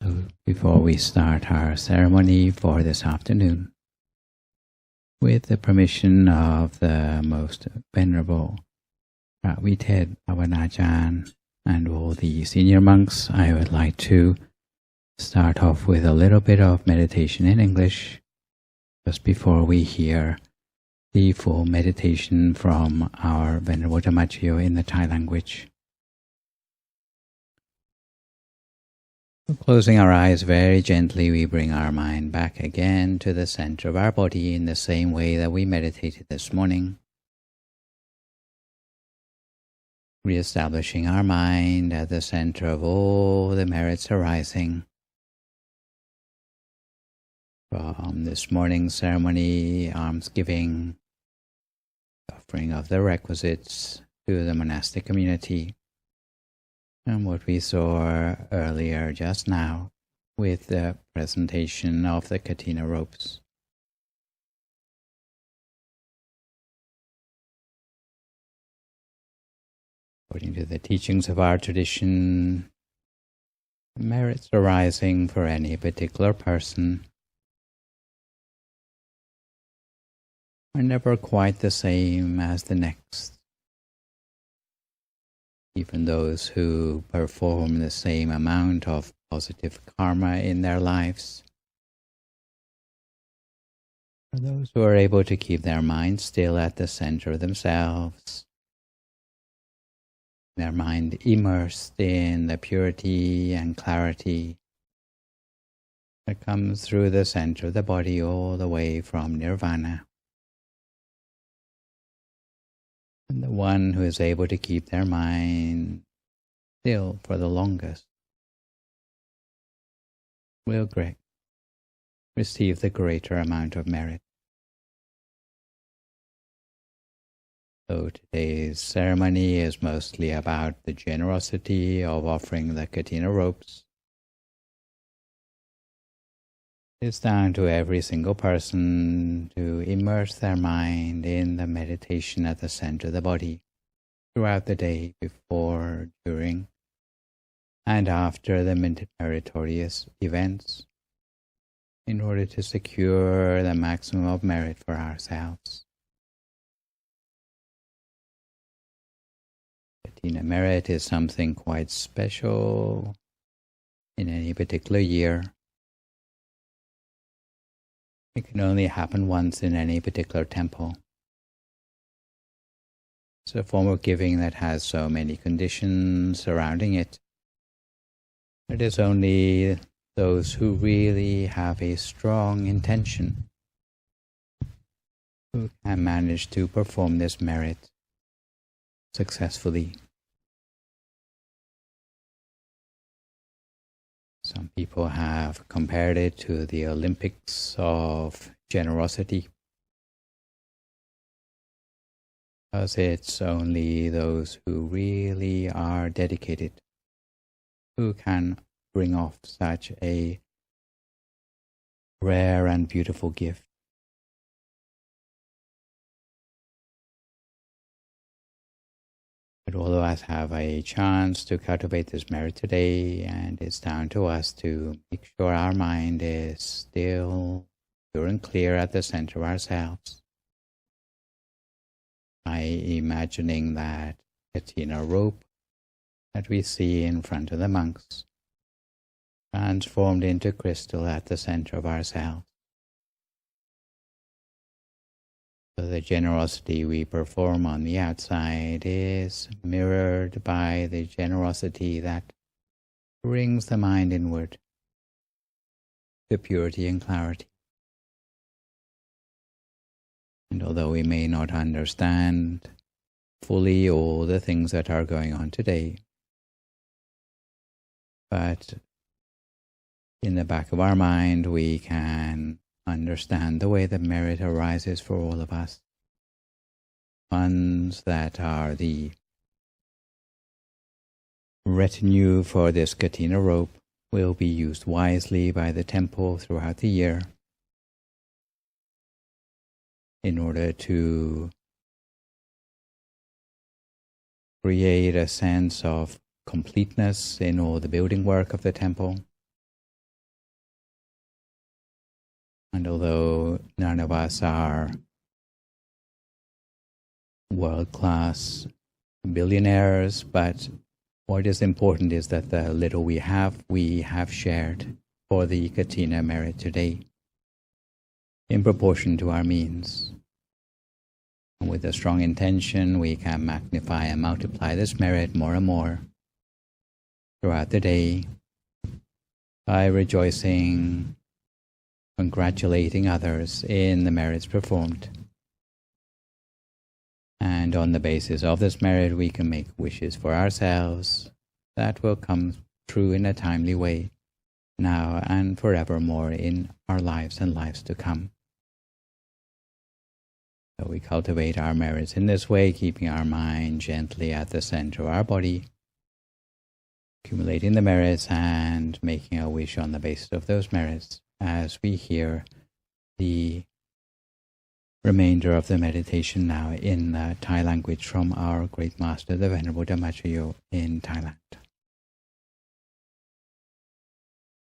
So before we start our ceremony for this afternoon, with the permission of the Most Venerable Ted Avanajan and all the senior monks, I would like to start off with a little bit of meditation in English, just before we hear the full meditation from our Venerable Dhammajiyo in the Thai language. Closing our eyes very gently, we bring our mind back again to the center of our body in the same way that we meditated this morning. Re-establishing our mind at the center of all the merits arising from this morning's ceremony, almsgiving, offering of the requisites to the monastic community, and what we saw earlier just now with the presentation of the Kathina Robes. According to the teachings of our tradition, the merits arising for any particular person are never quite the same as the next. Even those who perform the same amount of positive karma in their lives, are those who are able to keep their mind still at the center of themselves, their mind immersed in the purity and clarity that comes through the center of the body all the way from nirvana. And the one who is able to keep their mind still for the longest will receive the greater amount of merit. So today's ceremony is mostly about the generosity of offering the Kathina Robes. It's down to every single person to immerse their mind in the meditation at the center of the body throughout the day, before, during, and after the meritorious events, in order to secure the maximum of merit for ourselves. Kathina merit is something quite special in any particular year. It can only happen once in any particular temple. It's a form of giving that has so many conditions surrounding it. It is only those who really have a strong intention who can manage to perform this merit successfully. Some people have compared it to the Olympics of generosity, because it's only those who really are dedicated who can bring off such a rare and beautiful gift. But all of us have a chance to cultivate this merit today, and it's down to us to make sure our mind is still pure and clear at the center of ourselves, by imagining that Kathina Robe that we see in front of the monks, transformed into crystal at the center of ourselves. So the generosity we perform on the outside is mirrored by the generosity that brings the mind inward to purity and clarity. And although we may not understand fully all the things that are going on today, but in the back of our mind we can understand the way the merit arises for all of us. Ones that are the retinue for this Kathina Robe will be used wisely by the temple throughout the year in order to create a sense of completeness in all the building work of the temple, And although none of us are world-class billionaires, but what is important is that the little we have shared for the Kathina merit today in proportion to our means. And with a strong intention, we can magnify and multiply this merit more and more throughout the day by rejoicing, congratulating others in the merits performed. And on the basis of this merit, we can make wishes for ourselves that will come true in a timely way, now and forevermore in our lives and lives to come. So we cultivate our merits in this way, keeping our mind gently at the center of our body, accumulating the merits and making a wish on the basis of those merits as we hear the remainder of the meditation now in the Thai language from our great master, the Venerable Dhammachayo in Thailand.